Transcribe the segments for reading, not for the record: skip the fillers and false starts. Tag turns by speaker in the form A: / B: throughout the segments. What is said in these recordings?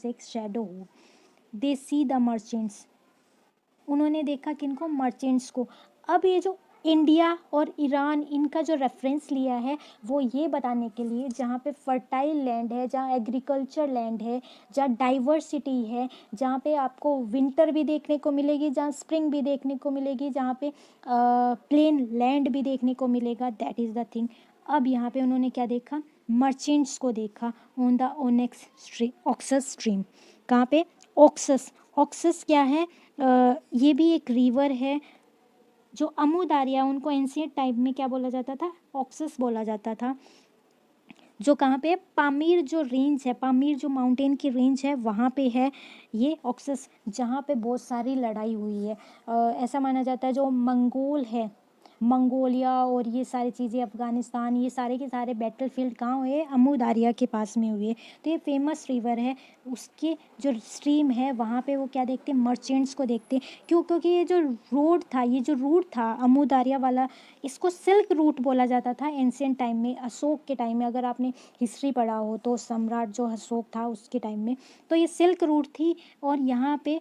A: एक शैडो हो। दे see the merchants, उन्होंने देखा किनको, मर्चेंट्स को। अब ये जो इंडिया और ईरान, इनका जो रेफरेंस लिया है वो ये बताने के लिए जहाँ पे फर्टाइल लैंड है, जहाँ एग्रीकल्चर लैंड है, जहाँ डाइवर्सिटी है, जहाँ पे आपको विंटर भी देखने को मिलेगी, जहाँ स्प्रिंग भी देखने को मिलेगी, जहाँ पे प्लेन लैंड भी देखने को मिलेगा, दैट इज़ द थिंग। अब यहाँ पे उन्होंने क्या देखा, मर्चेंट्स को देखा on the ओनेक्स stream, Oxus stream. कहाँ पे, ऑक्सस। ऑक्सस क्या है, ये भी एक रिवर है। जो अमुदारिया, उनको एंशियंट टाइम में क्या बोला जाता था, ऑक्सस बोला जाता था। जो कहाँ पे है, पामीर जो रेंज है, पामीर जो माउंटेन की रेंज है वहाँ पे है ये ऑक्सस, जहाँ पे बहुत सारी लड़ाई हुई है। ऐसा माना जाता है जो मंगोल है, मंगोलिया और ये सारी चीज़ें, अफ़गानिस्तान, ये सारे के सारे बैटलफील्ड कहाँ हुए, अमू दारिया के पास में हुए। तो ये फेमस रिवर है, उसके जो स्ट्रीम है वहाँ पे वो क्या देखते हैं, मर्चेंट्स को देखते हैं। क्यों, क्योंकि ये जो रोड था, ये जो रूट था अमू दारिया वाला, इसको सिल्क रूट बोला जाता था एंशियंट टाइम में, अशोक के टाइम में। अगर आपने हिस्ट्री पढ़ा हो तो सम्राट जो अशोक था उसके टाइम में, तो ये सिल्क रूट थी। और यहाँ पे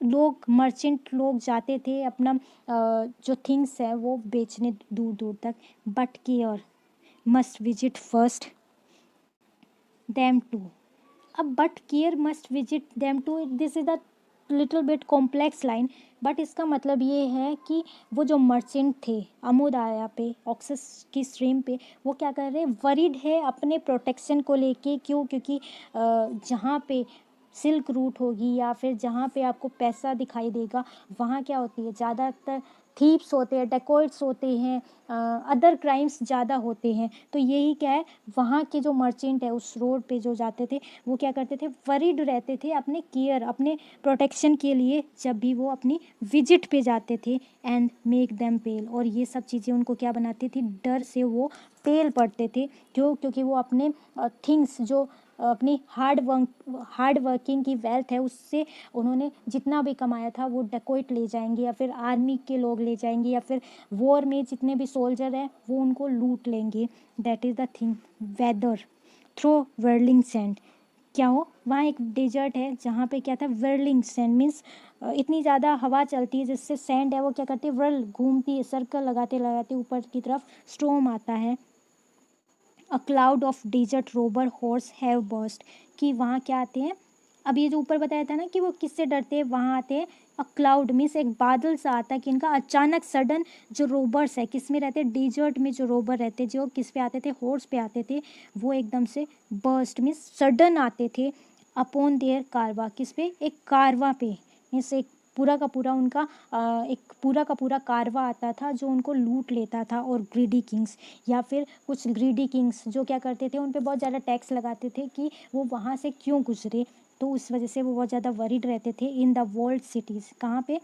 A: लोग, मर्चेंट लोग जाते थे अपना जो थिंग्स है वो बेचने दूर दूर तक। But care must visit first them to. अब but care must visit them to, this is the little bit complex line, but इसका मतलब ये है कि वो जो मर्चेंट थे अमुदाया पे, ऑक्सस की स्ट्रीम पे, वो क्या कर रहे हैं, वरीड है अपने प्रोटेक्शन को लेके। क्यों, क्योंकि जहाँ पे सिल्क रूट होगी या फिर जहाँ पे आपको पैसा दिखाई देगा, वहाँ क्या होती है, ज़्यादातर थीप्स होते हैं, डेकोइट्स होते हैं, अदर क्राइम्स ज़्यादा होते हैं। तो यही क्या है, वहाँ के जो मर्चेंट है उस रोड पे जो जाते थे, वो क्या करते थे, वरीड रहते थे अपने केयर, अपने प्रोटेक्शन के लिए, जब भी वो अपनी विजिट पे जाते थे। एंड मेक देम पेल, और ये सब चीज़ें उनको क्या बनाती थी, डर से वो पेल पड़ते थे। क्यों, क्योंकि वो अपने थिंग्स जो अपनी हार्ड वर्किंग की वेल्थ है, उससे उन्होंने जितना भी कमाया था वो डेकोइट ले जाएंगे, या फिर आर्मी के लोग ले जाएंगे, या फिर वॉर में जितने भी सोल्जर हैं वो उनको लूट लेंगे। That is the thing. Whether through whirling sand, क्या हो, वहाँ एक डेजर्ट है जहाँ पे क्या था, वर्लिंग सैंड मीन्स इतनी ज़्यादा हवा चलती है जिससे सैंड है वो क्या करती है, वर्ल घूमती है, सर्कल लगाते लगाते ऊपर की तरफ स्टॉर्म आता है। A cloud of desert robber horse have burst, कि वहाँ क्या आते हैं, अब ये जो ऊपर बताया था ना कि वो किससे डरते हैं, वहाँ आते हैं अ क्लाउड मीन्स एक बादल सा आता है कि इनका अचानक सडन, जो रोबर्स है किस में रहते हैं, डेजर्ट में जो रोबर रहते जो किस पे आते थे, हॉर्स पे आते थे, वो एकदम से बर्स्ट मीन्स सडन आते थे। अपॉन देयर कारवा, किस पे, एक कारवा पे, मीन्स एक पूरा का पूरा उनका एक पूरा का पूरा कारवा आता था जो उनको लूट लेता था। और ग्रीडी किंग्स, या फिर कुछ ग्रीडी किंग्स जो क्या करते थे, उन पे बहुत ज़्यादा टैक्स लगाते थे कि वो वहाँ से क्यों गुजरे, तो उस वजह से वो बहुत ज़्यादा वरीड रहते थे। इन द वर्ल्ड सिटीज़, कहाँ पे,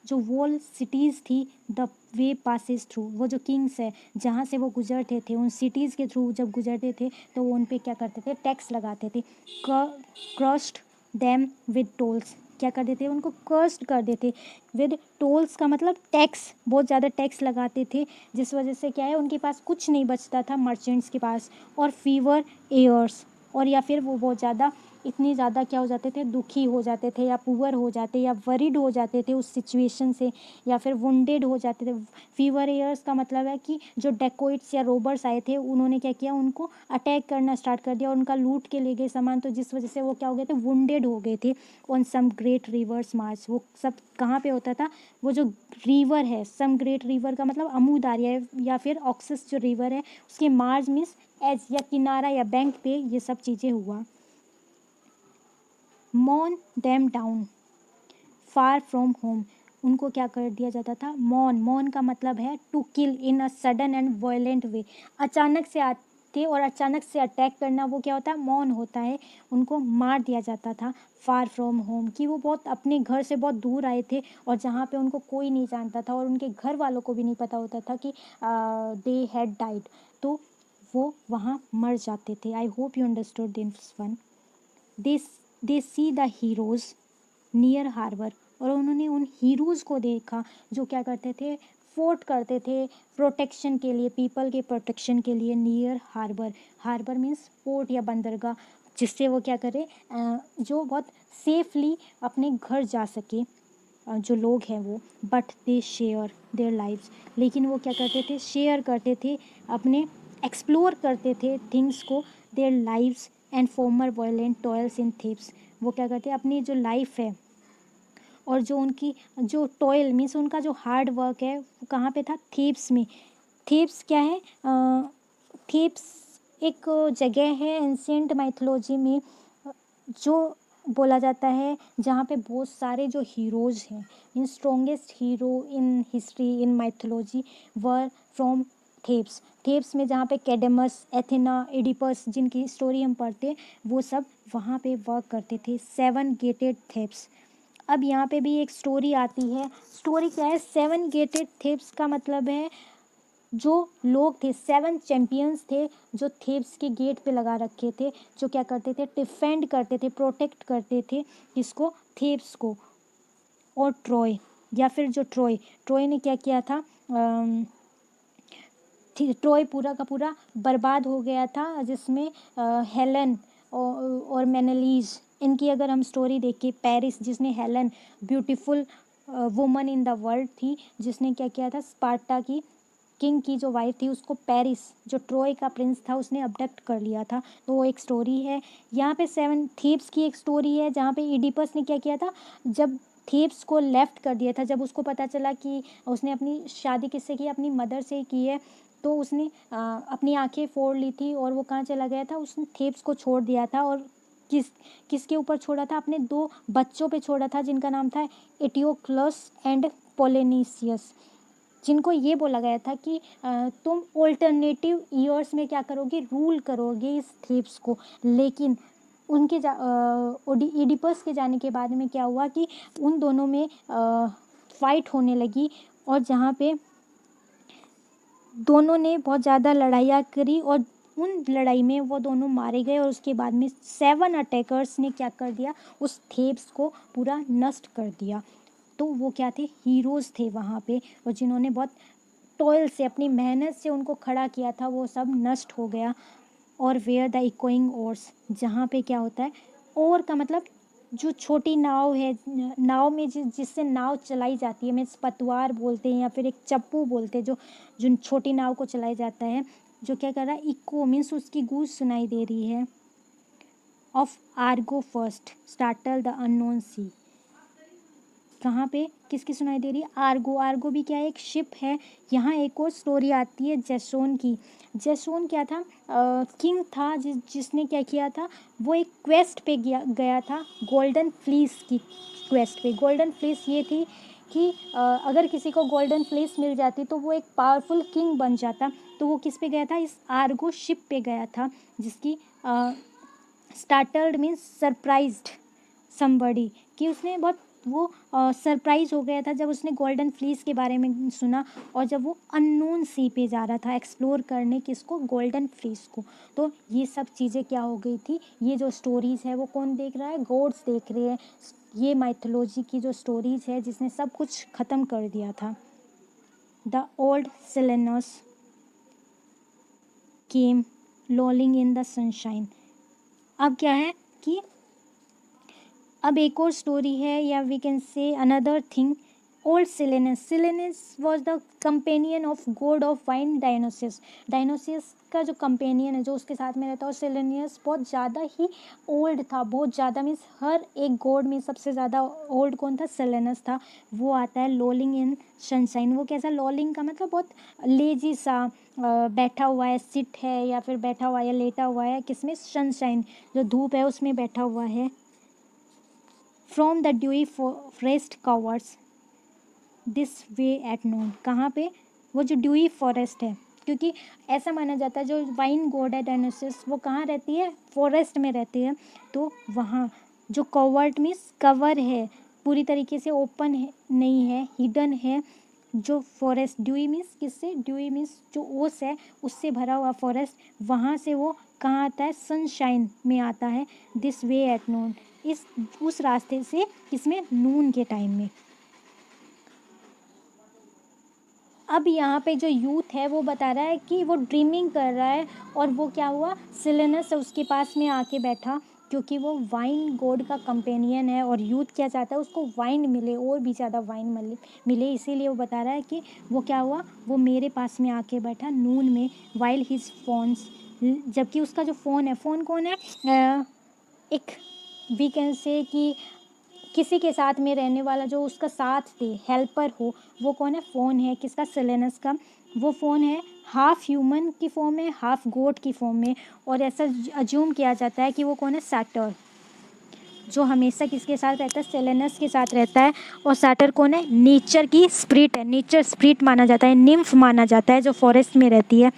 A: जो वॉल सिटीज़ थी, द वे पासिस थ्रू, वो जो किंग्स है जहाँ से वो गुजरते थे, उन सिटीज़ के थ्रू जब गुजरते थे तो वो उन पे क्या करते थे, टैक्स लगाते थे। क्रस्ड देम विद टोल्स, क्या कर देते, उनको कर्स्ड कर देते विद टोल्स, का मतलब टैक्स, बहुत ज़्यादा टैक्स लगाते थे, जिस वजह से क्या है, उनके पास कुछ नहीं बचता था मर्चेंट्स के पास। और फीवर एयर्स, और या फिर वो बहुत ज़्यादा, इतनी ज़्यादा क्या हो जाते थे, दुखी हो जाते थे, या पुअर हो जाते, या वरीड हो जाते थे उस सिचुएशन से, या फिर वुंडेड हो जाते थे। फीवर एयर्स का मतलब है कि जो डेकोइट्स या रोबर्स आए थे उन्होंने क्या किया, उनको अटैक करना स्टार्ट कर दिया और उनका लूट के ले गए सामान, तो जिस वजह से वो क्या हो गए थे, वुंडेड हो गए थे। ऑन सम ग्रेट रिवर्स मार्च, वो सब कहाँ पे होता था, वो जो रिवर है, सम ग्रेट रिवर का मतलब अमू दारिया या फिर ऑक्सस जो रिवर है उसके मार्ज मीन्स एज, या किनारा या बैंक पे ये सब चीज़ें हुआ। Mow them down far from home, उनको क्या कर दिया जाता था, मॉन, मॉन का मतलब है to kill in a sudden and violent way, अचानक से आते और अचानक से अटैक करना, वो क्या होता है, मॉन होता है, उनको मार दिया जाता था। फार फ्रॉम होम, कि वो बहुत अपने घर से बहुत दूर आए थे और जहाँ पे उनको कोई नहीं जानता था और उनके घर वालों को भी नहीं पता होता था कि दे हैड डाइड, तो वो वहाँ मर जाते थे। I hope you understood this one. They they see the heroes near harbour, और उन्होंने उन हीरोज़ को देखा जो क्या करते थे, फोर्ट करते थे प्रोटेक्शन के लिए, पीपल के प्रोटेक्शन के लिए, near harbour. Harbour means port या बंदरगाह, जिससे वो क्या करे, जो बहुत सेफली अपने घर जा सके, जो लोग हैं वो। But they share their lives, लेकिन वो क्या करते थे, शेयर करते थे अपने, एक्सप्लोर करते थे थिंग्स को, their lives and farmer violent toils इन थेब्स। वो क्या करते हैं, अपनी जो लाइफ है और जो उनकी जो टॉयल मीन्स उनका जो हार्ड वर्क है वो कहाँ पे था, थेब्स में। थेब्स क्या है, थेब्स एक जगह है एंशियंट माइथोलॉजी में, जो बोला जाता है जहाँ पे बहुत सारे जो हीरोज़ हैं, in strongest hero in history in mythology were from Thebes. Thebes में जहाँ पे कैडेमस, एथेना, एडिपस जिनकी स्टोरी हम पढ़ते हैं वो सब वहाँ पे वर्क करते थे। 7 गेटेड थेब्स। अब यहाँ पे भी एक स्टोरी आती है। स्टोरी क्या है, 7 गेटेड थेब्स का मतलब है जो लोग थे, 7 चैंपियंस थे जो थेब्स के गेट पे लगा रखे थे, जो क्या करते थे, डिफेंड करते थे, प्रोटेक्ट करते थे किसको, थेब्स को। और ट्रॉय, या फिर जो ट्रॉय ने क्या किया था, ट्रॉय पूरा का पूरा बर्बाद हो गया था, जिसमें हेलन और मेनेलीज, इनकी अगर हम स्टोरी देखें, पेरिस जिसने, Helen beautiful woman in the world थी, जिसने क्या किया था, स्पार्टा की किंग की जो वाइफ थी उसको पेरिस, जो ट्रॉय का प्रिंस था, उसने अबडक्ट कर लिया था। तो वो एक स्टोरी है। यहाँ पे 7 थीव्स की एक स्टोरी है जहाँ पे इडिपस ने क्या किया था, जब थीव्स को लेफ्ट कर दिया था, जब उसको पता चला कि उसने अपनी शादी किससे की, अपनी मदर से की है, तो उसने अपनी आंखें फोड़ ली थी और वो कहाँ चला गया था, उसने थेब्स को छोड़ दिया था। और किसके ऊपर छोड़ा था, अपने 2 बच्चों पे छोड़ा था जिनका नाम था एटियोक्लस एंड पोलेनिसियस, जिनको ये बोला गया था कि तुम ऑल्टरनेटिव ईयर्स में क्या करोगे, रूल करोगे इस थेब्स को। लेकिन उनके इडिपस के जाने के बाद में क्या हुआ कि उन दोनों में फाइट होने लगी, और जहाँ पे दोनों ने बहुत ज़्यादा लड़ाइयाँ करी और उन लड़ाई में वो दोनों मारे गए। और उसके बाद में 7 अटैकर्स ने क्या कर दिया, उस थेब्स को पूरा नष्ट कर दिया। तो वो क्या थे, हीरोज़ थे वहाँ पे, और जिन्होंने बहुत टॉयल से, अपनी मेहनत से उनको खड़ा किया था, वो सब नष्ट हो गया। और वेयर द इकोइंग ओर्स, जहाँ पे क्या होता है, ओर का मतलब जो छोटी नाव है, नाव में जिससे नाव चलाई जाती है, मीन्स पतवार बोलते हैं या फिर एक चप्पू बोलते हैं, जो छोटी नाव को चलाया जाता है, जो क्या कर रहा है, इको मीन्स उसकी गूंज सुनाई दे रही है। Of Argo first startled the unknown sea, कहाँ पे किसकी सुनाई दे रही है, आर्गो भी क्या है, एक शिप है। यहाँ एक और स्टोरी आती है जैसोन की। जैसोन क्या था, किंग था जिसने क्या किया था, वो एक क्वेस्ट पे गया था, गोल्डन फ्लीस की क्वेस्ट पे। गोल्डन फ्लीस ये थी कि अगर किसी को गोल्डन फ्लीस मिल जाती तो वो एक पावरफुल किंग बन जाता। तो वो किस पे गया था, इस आर्गो शिप पे गया था, जिसकी स्टार्टल्ड मीन्स सरप्राइज्ड समबडी, कि उसने बहुत वो सरप्राइज हो गया था जब उसने गोल्डन फ्लीस के बारे में सुना, और जब वो अननोन सी पे जा रहा था एक्सप्लोर करने, किसको, गोल्डन फ्लीस को। तो ये सब चीज़ें क्या हो गई थी, ये जो स्टोरीज़ है वो कौन देख रहा है, गॉड्स देख रहे हैं। ये माइथोलॉजी की जो स्टोरीज़ है जिसने सब कुछ ख़त्म कर दिया था। The old Silenus came lolling in the sunshine. अब क्या है कि अब एक और स्टोरी है, या we can say another thing, old Silenus was the companion of god of wine Dionysus. Dionysus का जो कंपेनियन है, जो उसके साथ में रहता है, और सिलेनियस बहुत ज़्यादा ही ओल्ड था, बहुत ज़्यादा मीन्स हर एक गॉड में सबसे ज़्यादा ओल्ड कौन था, सिलेनस था। वो आता है लॉलिंग इन सनशाइन। वो कैसा, लॉलिंग का मतलब बहुत लेजी सा, बैठा हुआ है, सिट है, या फिर बैठा हुआ है, लेटा हुआ है, किसमें, सनशाइन, जो धूप है उसमें बैठा हुआ है। From the dewy forest covers this way at noon, कहाँ पे, वो जो ड्यूई फॉरेस्ट है, क्योंकि ऐसा माना जाता है जो वाइन गॉड है डायनोसिस, वो कहाँ रहती है, फॉरेस्ट में रहती है। तो वहाँ जो कवर्ड मीन्स कवर है, पूरी तरीके से ओपन है, नहीं है, हिडन है, जो फॉरेस्ट, ड्यूई मीन्स किससे, ड्यूई मीन्स जो ओस है उससे भरा हुआ फॉरेस्ट, वहाँ से वो कहाँ आता है, सनशाइन में आता है। दिस वे एट नून, इस उस रास्ते से, किसमें, नून के टाइम में। अब यहाँ पे जो यूथ है वो बता रहा है कि वो ड्रीमिंग कर रहा है, और वो क्या हुआ, सिलेनस उसके पास में आके बैठा, क्योंकि वो वाइन गॉड का कंपेनियन है और यूथ क्या चाहता है, उसको वाइन मिले और भी ज़्यादा वाइन मिले, इसीलिए वो बता रहा है कि वो क्या हुआ, वो मेरे पास में आके बैठा नून में वाइल हिज फोन्स, जबकि उसका जो फ़ोन है, फ़ोन कौन है, एक वी कैन से कि किसी के साथ में रहने वाला जो उसका साथ दे, हेल्पर हो, वो कौन है, फ़ोन है किसका, सिलेनस का। वो फ़ोन है हाफ ह्यूमन की फॉर्म में, हाफ गोट की फॉर्म में, और ऐसा अज्यूम किया जाता है कि वो कौन है, सैटर्न, जो हमेशा किसके साथ रहता है, सेलेनस के साथ रहता है। और सैटर्न कौन है, नेचर की स्पिरिट है, नेचर स्पिरिट माना जाता है, निम्फ माना जाता है, जो फॉरेस्ट में रहती है।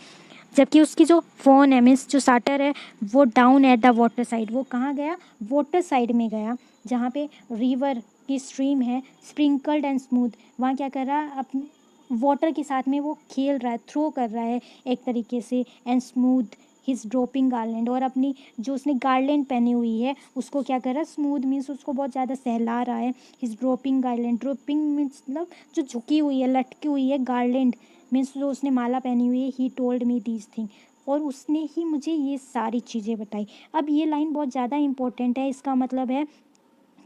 A: जबकि उसकी जो फ़ोन है, मीन्स जो सैटर्न है, वो down at the water side, वो कहाँ गया, वाटर साइड में गया, जहाँ पे रिवर की स्ट्रीम है, स्प्रिंकल्ड एंड स्मूथ, वहाँ क्या कर रहा है, अपने वाटर के साथ में वो खेल रहा है, थ्रो कर रहा है एक तरीके से, and smooth his dropping garland, और अपनी जो उसने गार्लैंड पहनी हुई है उसको क्या कर रहा है, स्मूथ मीन्स उसको बहुत ज़्यादा सहला रहा है, his dropping garland, dropping means मतलब जो झुकी हुई है, लटकी हुई है, गार्लैंड मीन्स जो उसने माला पहनी हुई है, he told me these thing, और उसने ही मुझे ये सारी चीज़ें बताई। अब ये लाइन बहुत ज़्यादा इंपॉर्टेंट है, इसका मतलब है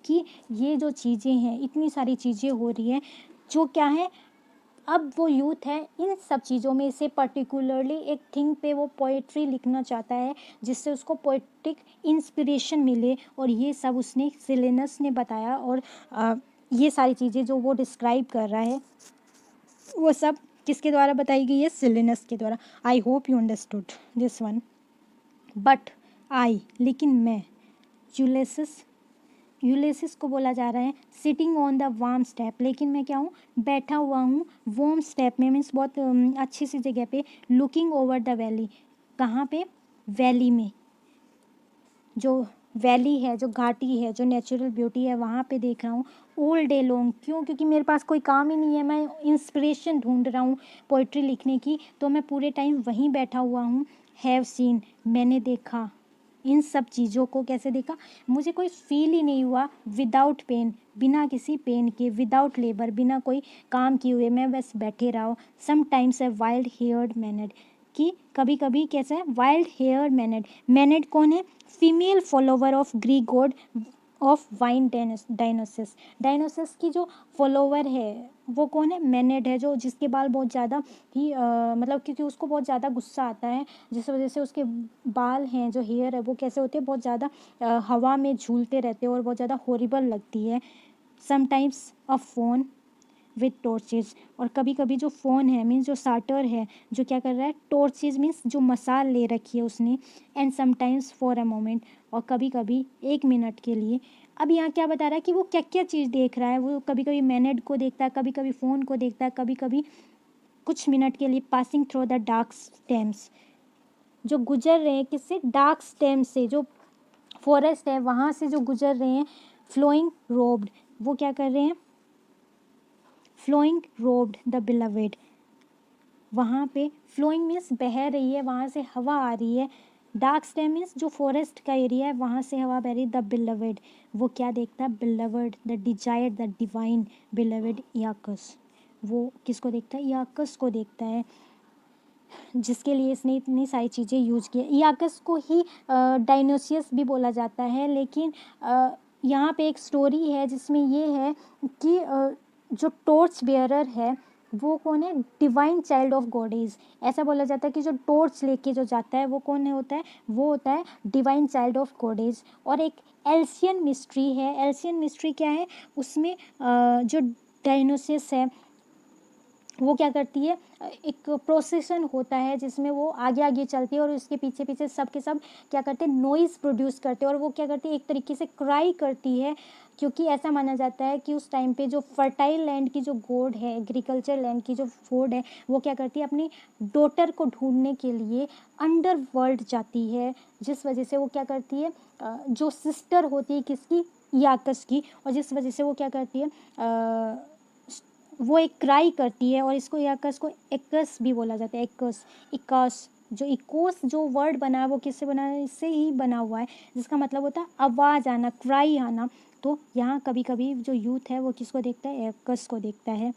A: कि ये जो चीज़ें हैं, इतनी सारी चीज़ें हो रही हैं, जो क्या है, अब वो यूथ है, इन सब चीज़ों में से पर्टिकुलरली एक थिंग पे वो पोइट्री लिखना चाहता है, जिससे उसको पोइट्रिक इंस्पिरेशन मिले, और ये सब उसने सिलेनस ने बताया, और ये सारी चीज़ें जो वो डिस्क्राइब कर रहा है, वो सब किसके द्वारा बताई गई है, सिलेनस के द्वारा। आई hope you understood this one. But I, लेकिन मैं, यूलिसिस, यूलिसिस को बोला जा रहा है sitting on the warm step, लेकिन मैं क्या हूँ, बैठा हुआ हूँ वार्म स्टेप में, मीन्स बहुत अच्छी सी जगह पे, लुकिंग ओवर द वैली, कहाँ पे, वैली में, जो वैली है, जो घाटी है, जो नेचुरल ब्यूटी है, वहाँ पे देख रहा हूँ ऑल डे लॉन्ग। क्यों, क्योंकि मेरे पास कोई काम ही नहीं है, मैं इंस्पिरेशन ढूंढ रहा हूँ पोइट्री लिखने की, तो मैं पूरे टाइम वहीं बैठा हुआ हूँ। हैव सीन, मैंने देखा, इन सब चीज़ों को कैसे देखा, मुझे कोई फील ही नहीं हुआ, विदाउट पेन, बिना किसी पेन के, विदाउट लेबर, बिना कोई काम किए हुए, मैं बस बैठे रहा हूँ। समटाइम्स ए वाइल्ड हेयर्ड मैनेड, कि कभी कभी कैसा है, वाइल्ड हेयर्ड मैनेड, मैनेड कौन है, female follower of Greek God of wine डायनोसिस, डायनोसिस की जो फॉलोवर है वो कौन है, मैनेड है, जो जिसके बाल बहुत ज़्यादा ही मतलब क्योंकि उसको बहुत ज़्यादा गुस्सा आता है, जिस वजह से उसके बाल हैं, जो हेयर है, वो कैसे होते हैं, बहुत ज़्यादा हवा में झूलते रहते हैं और बहुत ज़्यादा हॉरिबल लगती है। Sometimes a phone with torches, और कभी कभी जो फ़ोन है, मीन्स जो साटर है, जो क्या कर रहा है, टॉर्चेज मीन्स जो मसाल ले रखी है उसने, and sometimes for a moment, और कभी कभी 1 मिनट के लिए। अब यहाँ क्या बता रहा है कि वो क्या क्या चीज़ देख रहा है, वो कभी कभी मैनेड को देखता है, कभी कभी फ़ोन को देखता है, कभी कभी कुछ मिनट के लिए, passing through the dark stems, जो गुजर रहे हैं किससे, डार्क स्टेम से, जो फॉरेस्ट है वहाँ से जो गुजर रहे हैं, फ्लोइंग रोब्ड, वो क्या कर रहे हैं, फ्लोइंग रोब्ड द बिलवेड, वहाँ पे फ्लोइंग मीन्स बह रही है, वहाँ से हवा आ रही है, डार्क स्टेम मीन्स जो फॉरेस्ट का एरिया है वहाँ से हवा बह रही है, द बिलवेड, वो क्या देखता है, beloved, the desired, the divine beloved Iacchus, वो किसको देखता है, याकस को देखता है, जिसके लिए इसने इतनी सारी चीज़ें यूज की है। याकस को ही डायनोसियस भी बोला जाता है, लेकिन यहाँ पे एक स्टोरी है जिसमें ये है कि जो टॉर्च बेयरर है वो कौन है, डिवाइन चाइल्ड ऑफ गॉडेज, ऐसा बोला जाता है कि जो टॉर्च लेके जो जाता है वो कौन होता है, वो होता है डिवाइन चाइल्ड ऑफ गॉडेज। और एक एल्सियन मिस्ट्री है, एल्सियन मिस्ट्री क्या है, उसमें जो डायनोसियस है वो क्या करती है, एक प्रोसेशन होता है जिसमें वो आगे आगे चलती है और उसके पीछे पीछे सब के सब क्या करते हैं, नॉइज़ प्रोड्यूस करते हैं, और वो क्या करती है, एक तरीके से क्राई करती है, क्योंकि ऐसा माना जाता है कि उस टाइम पे जो फर्टाइल लैंड की जो गॉड है, एग्रीकल्चर लैंड की जो गॉड है, वो क्या करती है, अपनी डॉटर को ढूंढने के लिए अंडर वर्ल्ड जाती है, जिस वजह से वो क्या करती है, जो सिस्टर होती है किसकी, याकस की, और जिस वजह से वो क्या करती है, वो एक क्राई करती है, और इसको याकस को एकस भी बोला जाता है, एकस, इकास, जो इकोस जो वर्ड बना है वो किससे बना है, इससे ही बना हुआ है, जिसका मतलब होता है आवाज़ आना, क्राई आना। तो यहाँ कभी कभी जो यूथ है वो किसको देखता है, एकस को देखता है।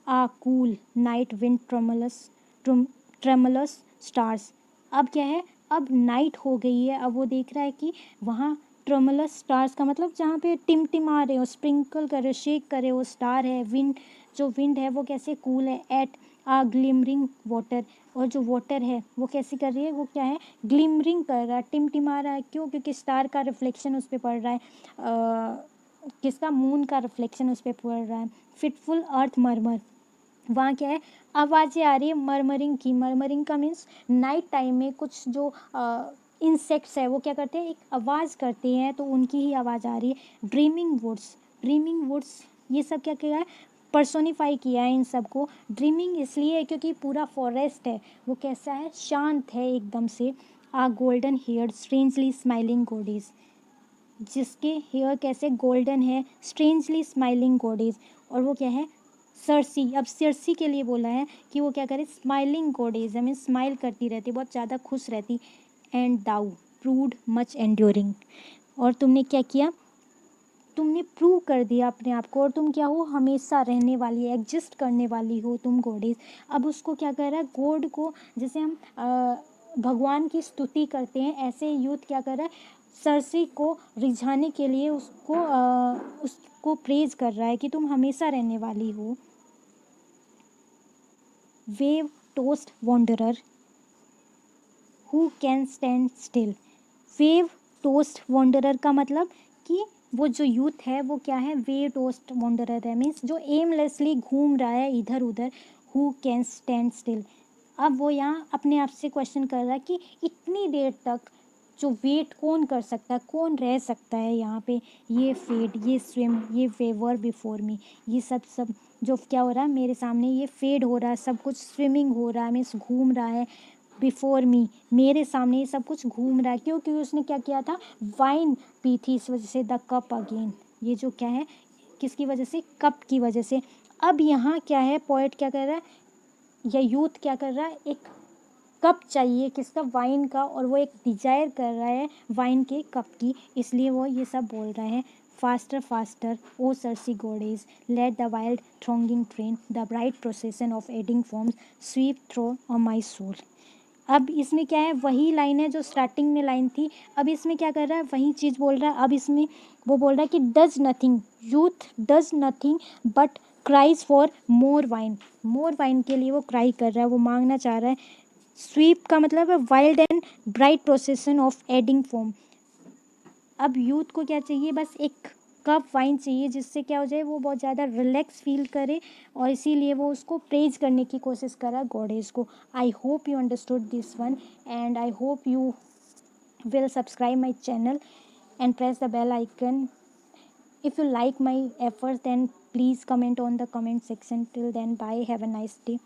A: आ कूल नाइट विंड ट्रेमलस स्टार्स, अब क्या है, अब नाइट हो गई है, अब वो देख रहा है कि वहाँ ट्रमलस स्टार्स का मतलब जहाँ पे टिमटिमा रहे हो, स्प्रिंकल कर रहे हो, शेक कर रहे हो, स्टार है। विंड, जो विंड है वो कैसे कूल है। एट आ ग्लिमरिंग वाटर, और जो वाटर है वो कैसी कर रही है, वो क्या है, ग्लिमरिंग कर रहा है, टिमटिमा रहा है। क्यों? क्योंकि स्टार का रिफ्लेक्शन उस पर पड़ रहा है, किसका, मून का रिफ्लेक्शन उस पर पड़ रहा है। फिटफुल अर्थ मरमर, वहाँ क्या है, आवाज़ें आ रही है मरमरिंग की। मरमरिंग का मीन्स नाइट टाइम में कुछ जो इंसेक्ट्स है वो क्या करते हैं, एक आवाज़ करते हैं, तो उनकी ही आवाज़ आ रही है। ड्रीमिंग वुड्स, ड्रीमिंग वुड्स, ये सब क्या किया है, पर्सोनीफाई किया है इन सबको। ड्रीमिंग इसलिए है क्योंकि पूरा फॉरेस्ट है वो कैसा है, शांत है एकदम से। आ गोल्डन हेयर स्ट्रेंजली स्माइलिंग गोडीज, जिसके हेयर कैसे गोल्डन है, स्ट्रेंजली स्माइलिंग गॉडेज। और वो क्या है, सरसी। अब सरसी के लिए बोला है कि वो क्या करे, स्माइलिंग गॉडेज, हमें स्माइल करती रहती, बहुत ज़्यादा खुश रहती। एंड दाउ प्रूड मच एंड्योरिंग, और तुमने क्या किया, तुमने प्रूव कर दिया अपने आप को, और तुम क्या हो, हमेशा रहने वाली, एग्जिस्ट करने वाली हो तुम गॉडेज। अब उसको क्या कर रहा है, गॉड को, जैसे हम भगवान की स्तुति करते हैं, ऐसे यूथ क्या कर रहा है, सरसी को रिझाने के लिए उसको प्रेज कर रहा है कि तुम हमेशा रहने वाली हो। Wave toast wanderer who can stand still. Wave toast wanderer का मतलब कि वो जो यूथ है वो क्या है, वेव टोस्ट वॉन्डरर है, मीन्स जो एमलेसली घूम रहा है इधर उधर। हु कैन स्टैंड स्टिल, अब वो यहाँ अपने आप से क्वेश्चन कर रहा है कि इतनी देर तक जो वेट कौन कर सकता है, कौन रह सकता है यहाँ पे। ये फेड, ये स्विम, ये वेवर बिफोर मी, ये सब जो क्या हो रहा है मेरे सामने, ये फेड हो रहा है, सब कुछ स्विमिंग हो रहा है, मीन्स घूम रहा है। बिफोर मी, मेरे सामने ये सब कुछ घूम रहा है। क्यों? क्योंकि उसने क्या किया था, वाइन पी थी, इस वजह से। द कप अगेन, ये जो क्या है, किसकी वजह से, कप की वजह से। अब यहाँ क्या है, पोएट क्या कर रहा है, या यूथ क्या कर रहा है, एक कप चाहिए, किसका, वाइन का, और वो एक डिजायर कर रहा है वाइन के कप की, इसलिए वो ये सब बोल रहा है। Faster faster O Circe goddess, let the wild thronging train, the bright procession of fading forms sweep through on my soul. अब इसमें क्या है, वही लाइन है जो स्टार्टिंग में लाइन थी। अब इसमें क्या कर रहा है, वही चीज़ बोल रहा है। अब इसमें वो बोल रहा है कि does nothing, youth does nothing but cries for more wine. More wine के लिए वो क्राई कर रहा है, वो मांगना चाह रहा है। स्वीप का मतलब है wild and bright procession of adding form. अब यूथ को क्या चाहिए, बस एक कप वाइन चाहिए, जिससे क्या हो जाए, वो बहुत ज़्यादा रिलैक्स फील करे, और इसीलिए वो उसको प्रेज करने की कोशिश कर रहा है गॉडेस को। आई hope you understood this one, and I hope you will subscribe my channel and press the bell icon. If you like my efforts, then please comment on the comment section. Till then, bye, have a nice day.